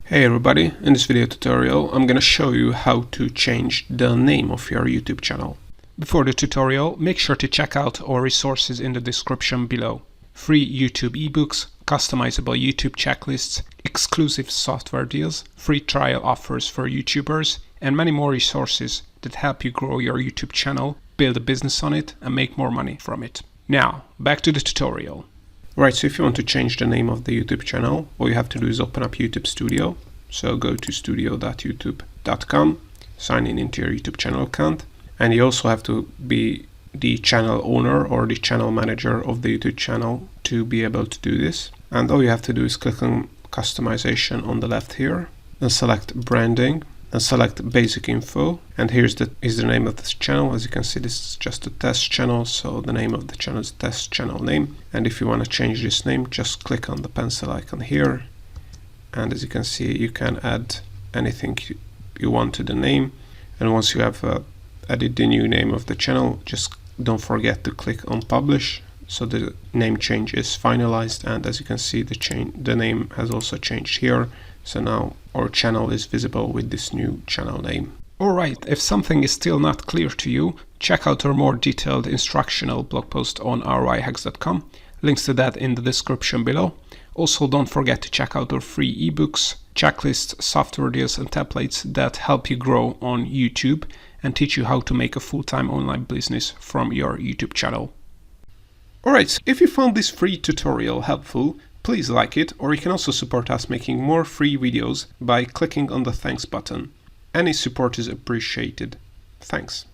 Hey everybody, in this video tutorial I'm gonna show you how to change the name of your YouTube channel. Before the tutorial, make sure to check out our resources in the description below. Free YouTube ebooks, customizable YouTube checklists, exclusive software deals, free trial offers for YouTubers, and many more resources that help you grow your YouTube channel, build a business on it, and make more money from it. Now, back to the tutorial. Right, so if you want to change the name of the YouTube channel, all you have to do is open up YouTube Studio. So go to studio.youtube.com, sign in into your YouTube channel account, and you also have to be the channel owner or the channel manager of the YouTube channel to be able to do this. And all you have to do is click on customization on the left here, then select branding, and select basic info, and here's the name of this channel. As you can see, this is just a test channel, so the name of the channel is test channel name. And if you want to change this name, just click on the pencil icon here, and as you can see, you can add anything you want to the name. And once you have added the new name of the channel, just don't forget to click on publish, so the name change is finalized. And as you can see, the name has also changed here. So now our channel is visible with this new channel name. Alright, if something is still not clear to you, check out our more detailed instructional blog post on 𝐅𝐫𝐞𝐞. Links to that in the description below. Also, don't forget to check out our free ebooks, checklists, software deals, and templates that help you grow on YouTube and teach you how to make a full-time online business from your YouTube channel. Alright, so if you found this free tutorial helpful, please like it, or you can also support us making more free videos by clicking on the thanks button. Any support is appreciated. Thanks.